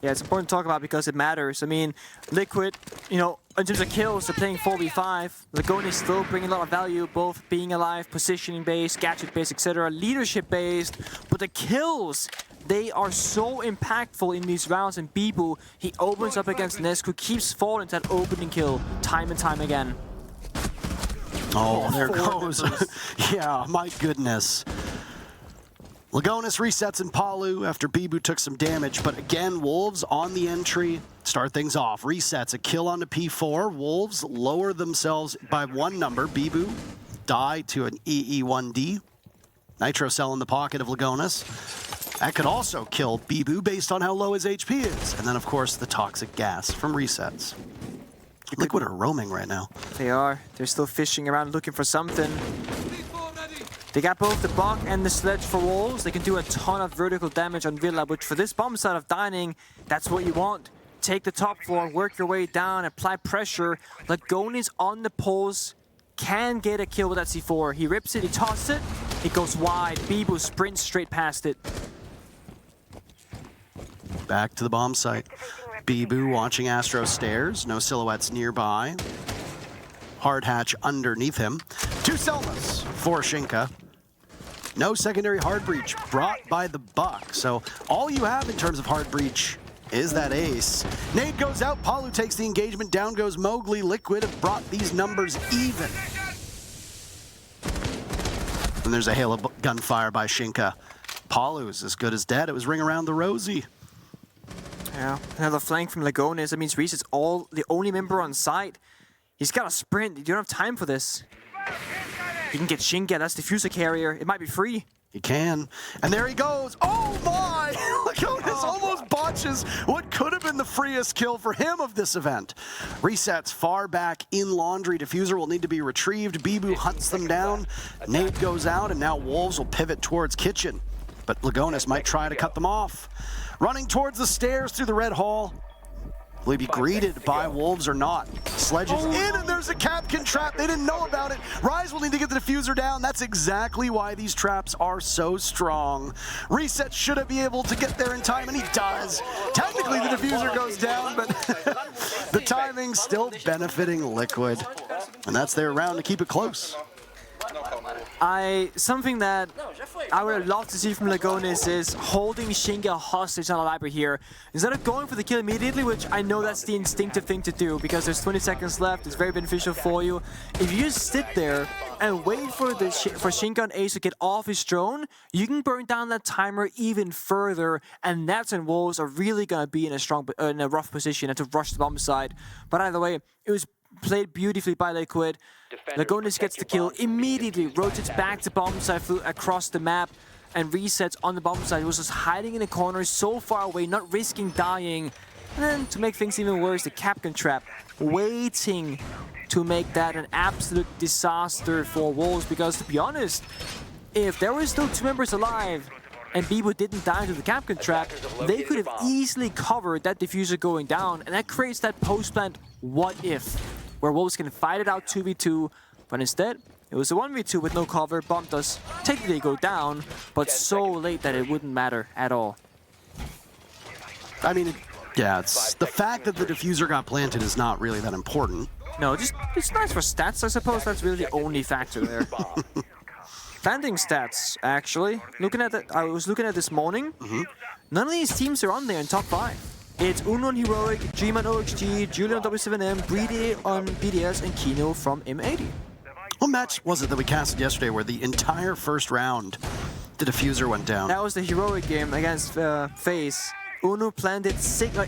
Yeah, it's important to talk about because it matters. I mean, Liquid, in terms of kills, they're playing 4v5. Lagoon is still bringing a lot of value, both being alive, positioning-based, gadget-based, etc., leadership-based. But the kills, they are so impactful in these rounds. And Bibu, he opens up against Nesk, who keeps falling to that opening kill time and time again. Oh, there it goes. Yeah, my goodness. Lagonis resets in Palu after Bibu took some damage, but again, Wolves on the entry start things off. Resets, a kill onto P4. Wolves lower themselves by 1 number. Bibu die to an EE1D. Nitro cell in the pocket of Lagonis. That could also kill Bibu based on how low his HP is. And then, of course, the toxic gas from resets. Liquid are roaming right now. They are. They're still fishing around looking for something. They got both the Bach and the Sledge for Wolves. They can do a ton of vertical damage on Villa, which for this bomb side of Dining, that's what you want. Take the top floor, work your way down, apply pressure. Lagonis on the pulse, can get a kill with that C4. He rips it, he tosses it, it goes wide. Bibu sprints straight past it. Back to the bomb site. Bibu watching Astro stairs, no silhouettes nearby. Hard hatch underneath him. 2 Selmas for Shinka. No secondary hard breach brought by the Buck. So all you have in terms of hard breach is that ace. Nade goes out, Palu takes the engagement, down goes Mowgli. Liquid have brought these numbers even. And there's a hail of gunfire by Shinka. Palu's as good as dead. It was ring around the rosy. Yeah, another flank from Lagonis. That means Reese is the only member on site. He's got to sprint. You don't have time for this. You can get Shinka. That's the Diffuser carrier. It might be free. He can. And there he goes. Oh my! Lagonis almost botches what could have been the freest kill for him of this event. Resets far back in laundry. Diffuser will need to be retrieved. Bibu hunts them down. Nade goes out, and now Wolves will pivot towards kitchen. But Lagonis might try to cut them off. Running towards the stairs through the red hall. Will he be greeted by Wolves or not? Sledges in, and there's a Capkin trap. They didn't know about it. Rise will need to get the Diffuser down. That's exactly why these traps are so strong. Reset should be able to get there in time, and he does. Technically, the Diffuser goes down, but the timing's still benefiting Liquid. And that's their round to keep it close. Something that I would love to see from Lagonis is holding Shinka hostage on a library here. Instead of going for the kill immediately, which I know that's the instinctive thing to do because there's 20 seconds left, it's very beneficial for you. If you just sit there and wait for Shinka and Ace to get off his drone, you can burn down that timer even further, and that's when Wolves are really going to be in a rough position and to rush the bomb side. But either way, it was played beautifully by Liquid. Lagonis gets the kill, immediately rotates back to bomb side, flew across the map, and resets on the bomb side. He was just hiding in a corner so far away, not risking dying. And then to make things even worse, the Capkin trap waiting to make that an absolute disaster for Wolves, because to be honest, if there were still 2 members alive and Bibu didn't die to the Capkin trap, they could have easily covered that Diffuser going down, and that creates that post-plant what if, where Wolves can fight it out 2v2, but instead, it was a 1v2 with no cover. Bomb does technically go down, but so late that it wouldn't matter at all. I mean, yeah, it's the fact that the Diffuser got planted is not really that important. No, just it's nice for stats, I suppose. That's really the only factor there. Planting stats, actually. I was looking at this morning. None of these teams are on there in top 5. It's Uno on Heroic, Dream on OXG, Julian on W7M, Breedy on BDS, and Kino from M80. What match was it that we casted yesterday where the entire first round, the Diffuser went down? That was the Heroic game against FaZe. Uno planted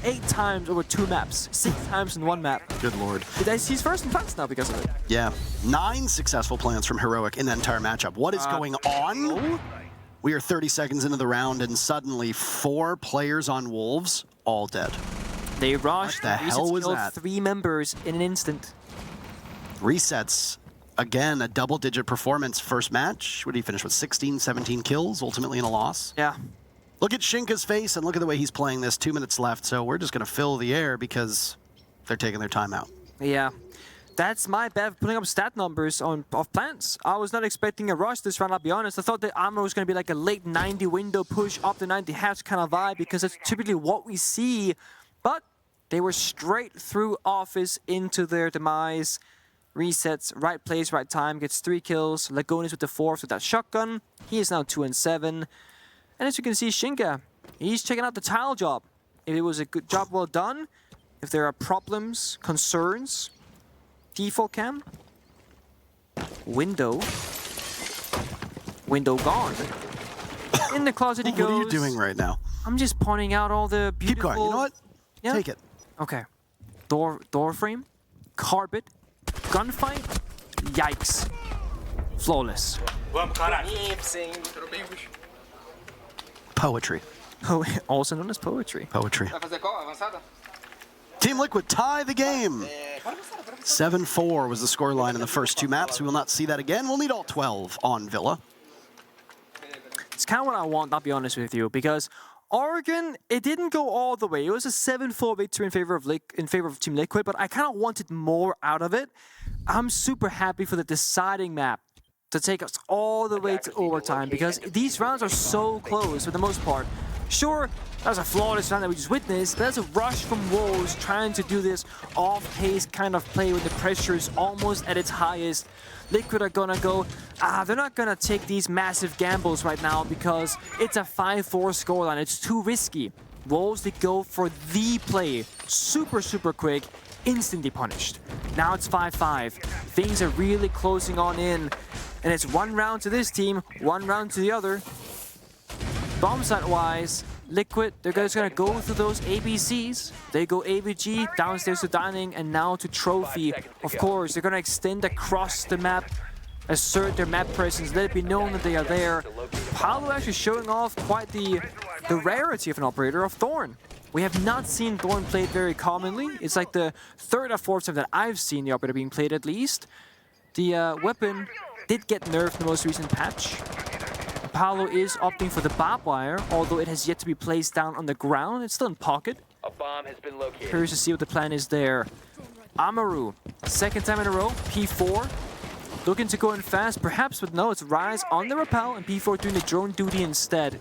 8 times over 2 maps. 6 times in 1 map. Good lord. He's first in plants now because of it. Yeah. 9 successful plants from Heroic in that entire matchup. What is going on? We are 30 seconds into the round, and suddenly 4 players on Wolves, all dead. They rushed. What the hell was that? 3 members in an instant. Resets. Again, a double-digit performance first match. What did he finish with? 16, 17 kills, ultimately in a loss. Yeah. Look at Shinka's face, and look at the way he's playing this. 2 minutes left, so we're just going to fill the air because they're taking their time out. Yeah. That's my bad for putting up stat numbers of plants. I was not expecting a rush this round, I'll be honest. I thought the armor was going to be like a late 90 window push up the 90 hatch kind of vibe because that's typically what we see. But they were straight through Office into their demise. Resets, right place, right time, gets 3 kills. Lagonis with the 4th with that shotgun. He is now 2 and 7. And as you can see, Shinka, he's checking out the tile job. If it was a good job well done, if there are problems, concerns, default cam, window gone. In the closet he goes. What are you doing right now? I'm just pointing out all the beautiful... Keep going, you know what? Yeah? Take it. Okay. Door frame, carpet, gunfight, yikes. Flawless. Poetry. Also known as poetry. Poetry. Team Liquid tie the game. 7-4 was the scoreline in the first 2 maps. We will not see that again. We'll need all 12 on Villa. It's kind of what I want, I'll be honest with you, because Oregon, it didn't go all the way. It was a 7-4 victory in favor of Team Liquid, but I kind of wanted more out of it. I'm super happy for the deciding map to take us all the way to overtime, because these rounds are so close for the most part. Sure, that was a flawless round that we just witnessed, but that's a rush from Wolves trying to do this off-pace kind of play when the pressure is almost at its highest. Liquid are gonna go, they're not gonna take these massive gambles right now because it's a 5-4 scoreline. It's too risky. Wolves, they go for the play. Super, super quick, instantly punished. Now it's 5-5. Things are really closing on in. And it's 1 round to this team, 1 round to the other. Bomb site-wise, Liquid, they're just gonna go through those ABCs. They go AVG, downstairs to dining, and now to trophy. Of course, they're gonna extend across the map, assert their map presence, let it be known that they are there. Paolo actually showing off quite the rarity of an operator of Thorn. We have not seen Thorn played very commonly. It's like the 3rd or 4th time that I've seen the operator being played at least. The weapon did get nerfed in the most recent patch. Paolo is opting for the barbed wire, although it has yet to be placed down on the ground. It's still in pocket. A bomb has been located. Curious to see what the plan is there. Amaru, 2nd time in a row, P4. Looking to go in fast, perhaps, but no, it's Rise on the rappel and P4 doing the drone duty instead.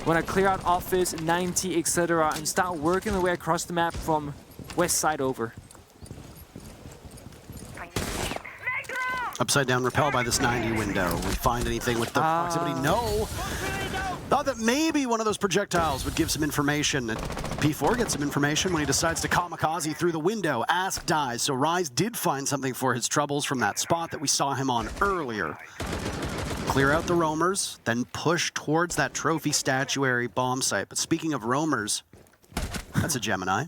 Want to clear out office, 90, etc. and start working their way across the map from west side over. Upside down repel by this 90 window. We find anything with the proximity? No. Thought that maybe one of those projectiles would give some information. P4 gets some information when he decides to kamikaze through the window. Ask dies. So Rise did find something for his troubles from that spot that we saw him on earlier. Clear out the roamers, then push towards that trophy statuary bomb site. But speaking of roamers, that's a Gemini.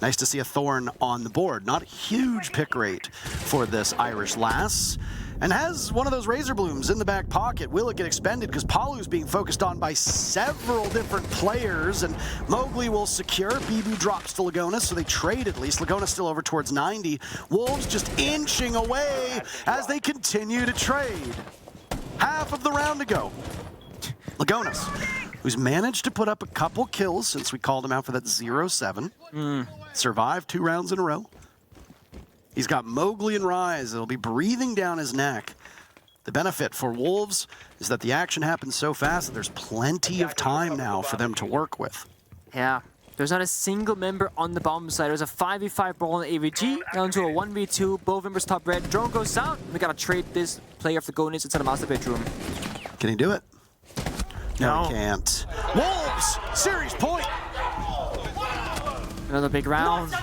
Nice to see a Thorn on the board. Not a huge pick rate for this Irish lass. And has one of those razor blooms in the back pocket. Will it get expended? Because Palu's being focused on by several different players. And Mowgli will secure. Bibu drops to Lagonas, so they trade at least. Lagonas still over towards 90. Wolves just inching away as they continue to trade. Half of the round to go. Lagonas, who's managed to put up a couple kills since we called him out for that 0-7. Survived 2 rounds in a row. He's got Mowgli and Rise that'll be breathing down his neck. The benefit for Wolves is that the action happens so fast that there's plenty of time now for them to work with. Yeah, there's not a single member on the bomb side. There's a 5v5 brawl in AVG, down to a 1v2, both members top red. Drone goes out. We gotta trade this player of the Gonis inside the master bedroom. Can he do it? No, he can't. Wolves! Series point! Another big round.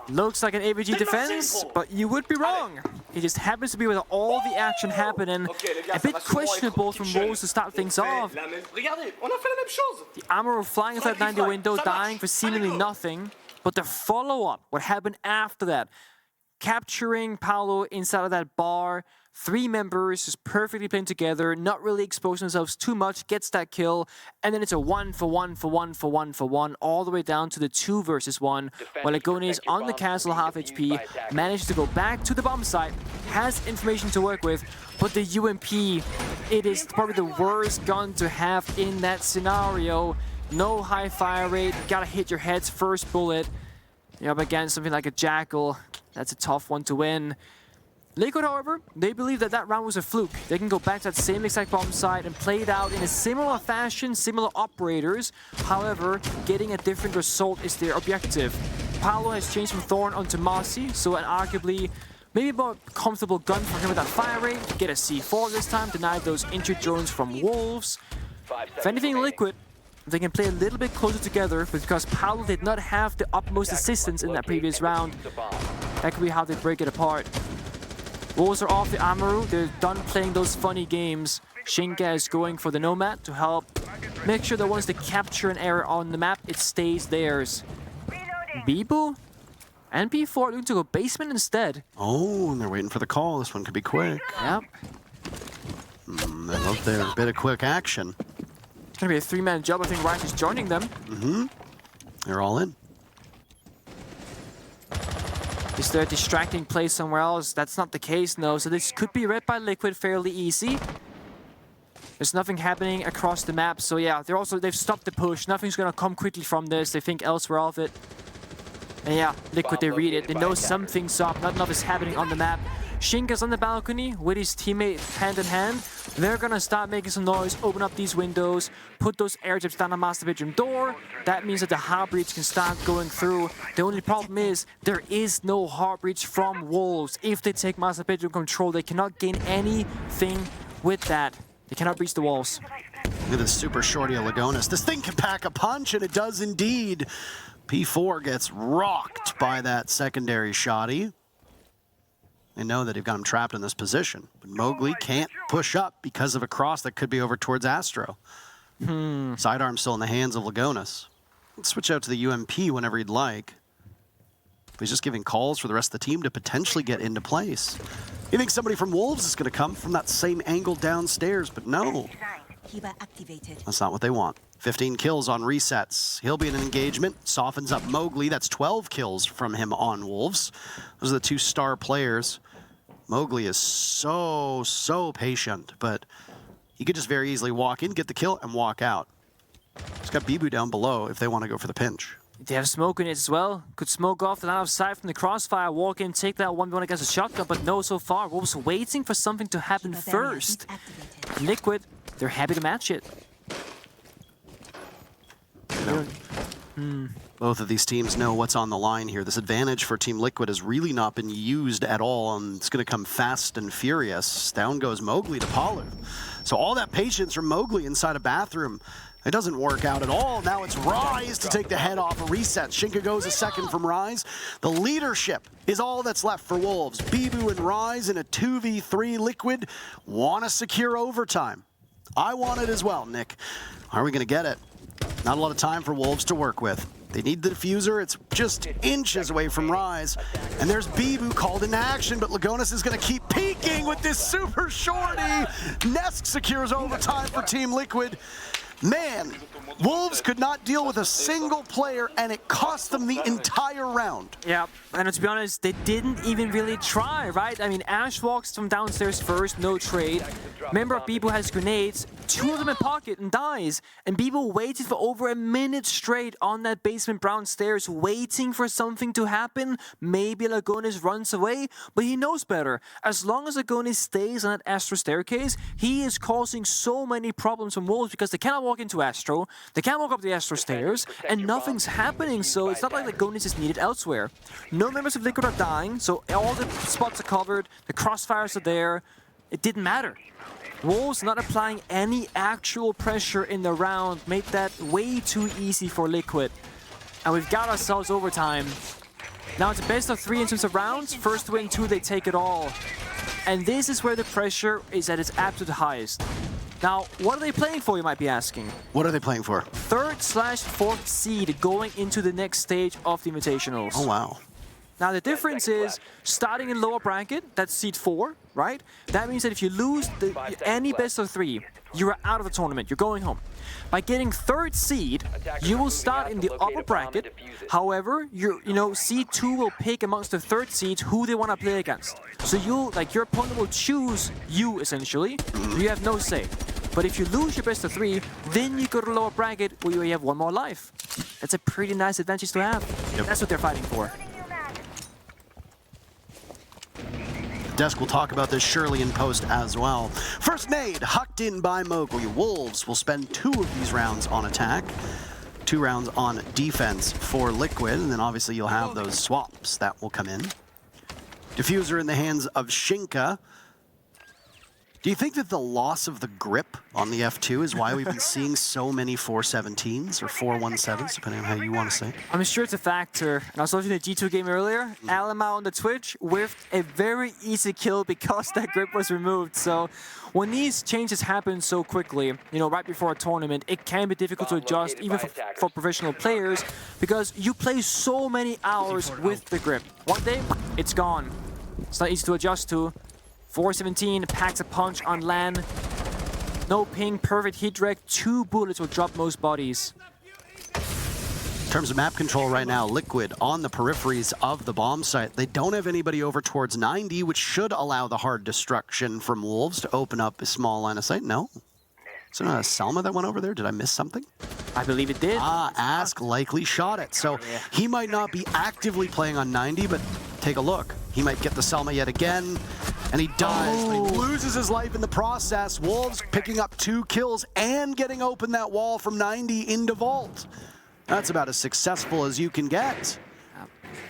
Looks like an AVG defense, but you would be wrong. He just happens to be with all the action happening. A bit questionable from Wolves to start things off. The Amaru flying inside that 90 window, dying for seemingly nothing. But the follow-up, what happened after that? Capturing Paolo inside of that bar. 3 members just perfectly playing together, not really exposing themselves too much, gets that kill, and then it's a 1 for 1 for 1 for 1 for 1, all the way down to the 2 versus 1, while Agonis on the castle, half HP, managed to go back to the bomb site, has information to work with, but the UMP, it is probably the worst gun to have in that scenario. No high fire rate, gotta hit your head's first bullet. You're up against something like a Jackal, that's a tough one to win. Liquid, however, they believe that that round was a fluke. They can go back to that same exact bomb site and play it out in a similar fashion, similar operators. However, getting a different result is their objective. Paolo has changed from Thorn onto Mossy, so an arguably maybe a more comfortable gun for him with that fire rate. Get a C4 this time, deny those injured drones from Wolves. If anything, Liquid, they can play a little bit closer together because Paolo did not have the utmost assistance in that previous round. That could be how they break it apart. Wolves are off the Amaru. They're done playing those funny games. Shinka is going for the Nomad to help make sure that once they capture an area on the map, it stays theirs. Bibu and P4 looking to go basement instead. Oh, and they're waiting for the call. This one could be quick. Yep. They love their bit of quick action. It's going to be a 3-man job. I think Rice is joining them. They're all in. Is there a distracting play somewhere else? That's not the case, no. So this could be read by Liquid fairly easy. There's nothing happening across the map. So yeah, they've stopped the push. Nothing's gonna come quickly from this. They think elsewhere of it. And yeah, Liquid, they read it. They know something's up. Not enough is happening on the map. Shinka's on the balcony with his teammate hand in hand. They're gonna start making some noise, open up these windows, put those air tips down the master bedroom door. That means that the hard breach can start going through. The only problem is there is no hard breach from Wolves. If they take master bedroom control, they cannot gain anything with that. They cannot breach the walls. Look at this super shorty of Lagonis. This thing can pack a punch, and it does indeed. P4 gets rocked by that secondary shotty. They know that they've got him trapped in this position. But Mowgli can't push up because of a cross that could be over towards Astro. Sidearm still in the hands of Lagonis. Let's switch out to the UMP whenever he'd like. But he's just giving calls for the rest of the team to potentially get into place. You think somebody from Wolves is going to come from that same angle downstairs, but no. That's not what they want. 15 kills on resets. He'll be in an engagement. Softens up Mowgli. That's 12 kills from him on Wolves. Those are the two star players. Mowgli is so patient, but he could just very easily walk in, get the kill, and walk out. He's got Bibu down below if they want to go for the pinch. They have smoke in it as well. Could smoke off the line of sight from the crossfire, walk in, take that 1v1 against a shotgun, but no, so far. Wolves waiting for something to happen first. Liquid, they're happy to match it. Both of these teams know what's on the line here. This advantage for Team Liquid has really not been used at all, and it's going to come fast and furious. Down goes Mowgli to Pollard. So all that patience from Mowgli inside a bathroom, it doesn't work out at all. Now it's Rise to take the head off a reset. Shinka goes a second from Rise. The leadership is all that's left for Wolves. Bibu and Rise in a 2v3. Liquid want to secure overtime. I want it as well, Nick. Are we going to get it? Not a lot of time for Wolves to work with. They need the diffuser. It's just inches away from Rise. And there's Bibu called into action, but Lagonis is going to keep peeking with this super shorty. Nesk secures overtime for Team Liquid. Man, Wolves could not deal with a single player, and it cost them the entire round. Yeah, and to be honest, they didn't even really try, right? I mean, Ash walks from downstairs first, no trade. Remember, Bibu has grenades, 2 of them in pocket, and dies. And Bibu waited for over a minute straight on that basement brown stairs, waiting for something to happen. Maybe Lagonis runs away, but he knows better. As long as Lagonis stays on that Astro staircase, he is causing so many problems from Wolves because they cannot walk into Astro, they can't walk up the Astro stairs, and nothing's happening, so it's not like Lagonis is needed elsewhere. No members of Liquid are dying, so all the spots are covered, the crossfires are there. It didn't matter. Wolves not applying any actual pressure in the round made that way too easy for Liquid. And we've got ourselves overtime. Now it's a best of 3 in terms of rounds. First win 2, they take it all. And this is where the pressure is at its absolute highest. Now, what are they playing for, you might be asking? What are they playing for? 3rd/4th seed going into the next stage of the Invitationals. Oh, wow. Now, the difference is, starting in lower bracket, that's seed 4, right? That means that if you lose any best of 3, you are out of the tournament, you're going home. By getting 3rd seed, you will start in the upper bracket. However, seed 2 will pick amongst the 3rd seeds who they want to play against. So your opponent will choose you, essentially. You have no say. But if you lose your best of 3, then you go to lower bracket where you have 1 more life. That's a pretty nice advantage to have. Yep. That's what they're fighting for. Desk will talk about this surely in post as well. First nade, hucked in by Mowgli. Wolves will spend 2 of these rounds on attack, 2 rounds on defense for Liquid, and then obviously you'll have those swaps that will come in. Diffuser in the hands of Shinka. Do you think that the loss of the grip on the F2 is why we've been seeing so many 417s or 417s, depending on how you want to say it? I'm sure it's a factor. And I was watching the G2 game earlier. Alama on the Twitch whiffed a very easy kill because that grip was removed. So when these changes happen so quickly, right before a tournament, it can be difficult to adjust, even for professional players, because you play so many hours with the grip. One day, it's gone. It's not easy to adjust to. 417 packs a punch on LAN. No ping, perfect hit direct. 2 bullets will drop most bodies. In terms of map control right now, Liquid on the peripheries of the bomb site. They don't have anybody over towards 90, which should allow the hard destruction from Wolves to open up a small line of sight. No? Is there not a Selma that went over there? Did I miss something? I believe it did. Ask likely shot it. So he might not be actively playing on 90, but take a look. He might get the Selma yet again, and he does. But he loses his life in the process. Wolves picking up 2 kills and getting open that wall from 90 into Vault. That's about as successful as you can get.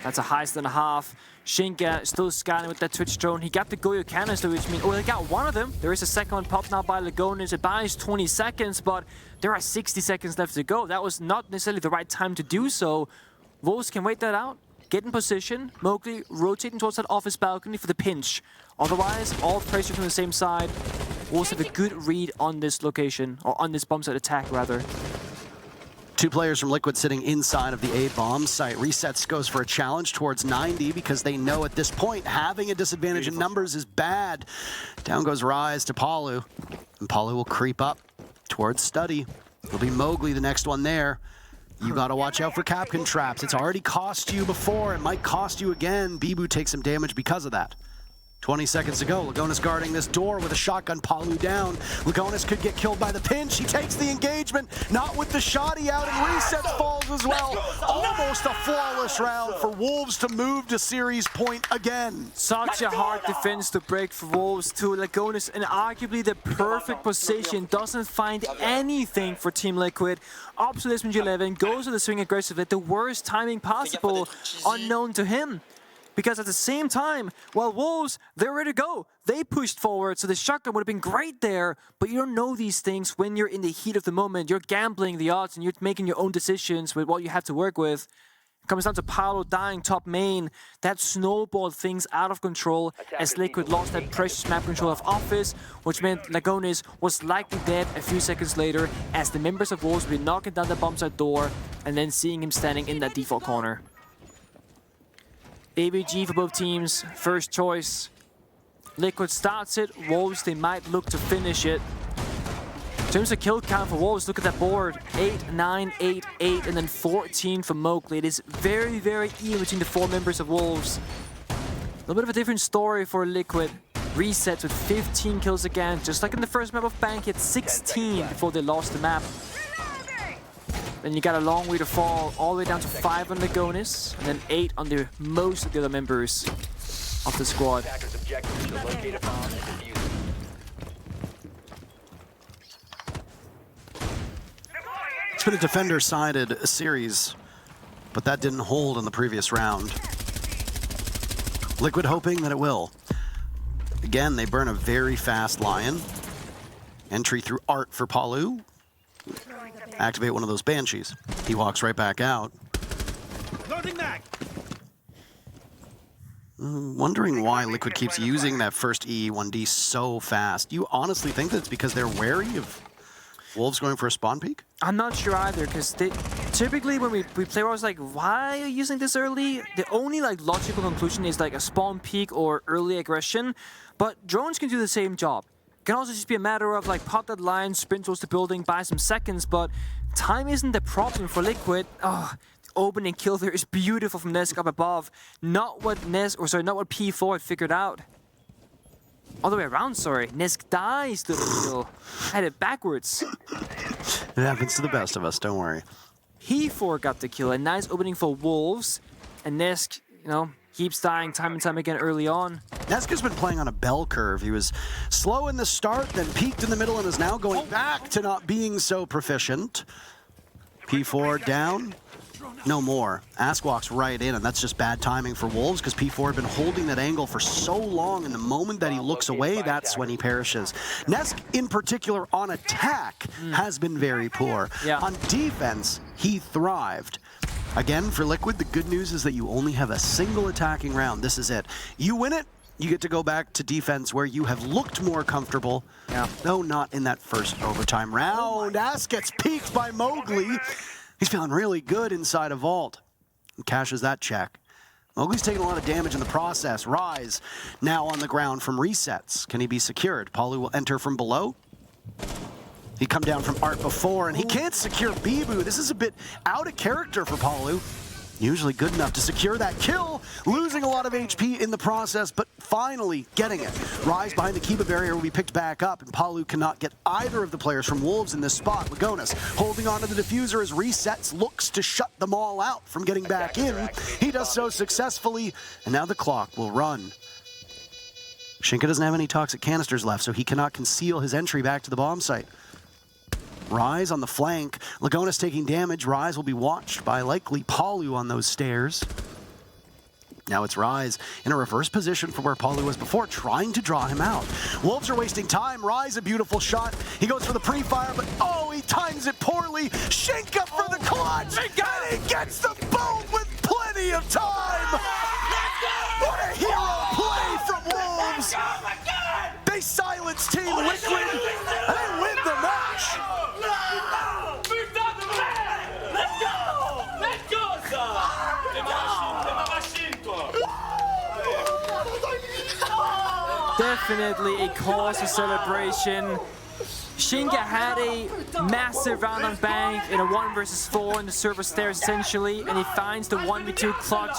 That's a heist and a half. Shinka still scanning with that Twitch drone. He got the Goyo canister, which means, he got one of them. There is a second one popped now by Lagonis. It buys 20 seconds, but there are 60 seconds left to go. That was not necessarily the right time to do so. Wolves can wait that out, get in position. Mowgli rotating towards that office balcony for the pinch. Otherwise, all pressure from the same side. Wolves have a good read on this location, or on this bomb site attack, rather. 2 players from Liquid sitting inside of the A bomb site. Resets goes for a challenge towards 90 because they know at this point having a disadvantage in numbers is bad. Down goes Rise to Palu, and Palu will creep up towards Study. It'll be Mowgli, the next one there. You gotta watch out for Capcan traps. It's already cost you before. It might cost you again. Bibu takes some damage because of that. 20 seconds to go. Lagonis guarding this door with a shotgun. Palu down. Lagonis could get killed by the pinch. He takes the engagement. Not with the shotty out, and Resets falls as well. Almost a flawless round for Wolves to move to series point again. Such a hard defense to break for Wolves to Lagonis, and arguably the perfect position. Doesn't find anything for Team Liquid. Up to this 11, goes to the swing aggressively. The worst timing possible, unknown to him. Because at the same time, while Wolves, they're ready to go. They pushed forward, so the shotgun would have been great there. But you don't know these things when you're in the heat of the moment. You're gambling the odds and you're making your own decisions with what you have to work with. It comes down to Paolo dying top main. That snowballed things out of control as Liquid lost that precious map control of Office, which meant Lagonis was likely dead a few seconds later as the members of Wolves were knocking down the bomb site door and then seeing him standing in that default corner. ABG for both teams, first choice. Liquid starts it, Wolves, they might look to finish it. In terms of kill count for Wolves, look at that board. 8, 9, 8, 8, and then 14 for Mowgli. It is very, very even between the 4 members of Wolves. A little bit of a different story for Liquid. Resets with 15 kills again, just like in the first map of Bank, he had 16 before they lost the map. Then you got a long way to fall, all the way down to 5 on Lagonis, and then 8 on the most of the other members of the squad. Attackers' objective is to locate a bomb and defuse it. It's been a defender-sided series, but that didn't hold in the previous round. Liquid hoping that it will. Again, they burn a very fast Lion. Entry through Art for Palu. Activate one of those Banshees. He walks right back out. Loading back. Wondering why Liquid keeps using that first E1D so fast. You honestly think that it's because they're wary of Wolves going for a spawn peek? I'm not sure either, because typically when we play, I was like, why are you using this early? The only logical conclusion is a spawn peek or early aggression, but drones can do the same job. It can also just be a matter of pop that line, sprint towards the building, buy some seconds, but time isn't the problem for Liquid. Oh, the opening kill there is beautiful from Nesk up above. Not what P4 had figured out. All the way around, sorry. Nesk dies to the kill. Had it backwards. It happens to the best of us, don't worry. P4 got the kill. A nice opening for Wolves. And Nesk, keeps dying time and time again early on. Nesk has been playing on a bell curve. He was slow in the start, then peaked in the middle, and is now going back to not being so proficient. P4 down. No more. Ask walks right in, and that's just bad timing for Wolves because P4 had been holding that angle for so long, and the moment that he looks away, that's when he perishes. Nesk, in particular, on attack, has been very poor. Yeah. On defense, he thrived. Again, for Liquid, the good news is that you only have a single attacking round. This is it. You win it, you get to go back to defense where you have looked more comfortable, though not in that first overtime round. Ask gets peeked by Mowgli. He's feeling really good inside a vault. And cashes that check. Mowgli's taking a lot of damage in the process. Rise now on the ground from resets. Can he be secured? Palu will enter from below. He come down from Art before, and he can't secure Bibu. This is a bit out of character for Palu. Usually good enough to secure that kill, losing a lot of HP in the process, but finally getting it. Rise behind the Kiba barrier will be picked back up, and Palu cannot get either of the players from Wolves in this spot. Lagonis holding onto the diffuser as Resets looks to shut them all out from getting back in. He does so successfully, and now the clock will run. Shinka doesn't have any toxic canisters left, so he cannot conceal his entry back to the bomb site. Rise on the flank. Lagonis taking damage. Rise will be watched by likely Palu on those stairs. Now it's Rise in a reverse position from where Palu was before, trying to draw him out. Wolves are wasting time. Rise, a beautiful shot. He goes for the pre-fire, but oh, he times it poorly. Shinka for the clutch, and he gets the boom with plenty of time. What a hero play from Wolves. They silence Team Liquid, and they win the match. Definitely a cause for celebration. Shinka had a massive round on bank in a 1 versus 4 in the server stairs essentially, and he finds the 1v2 clutch.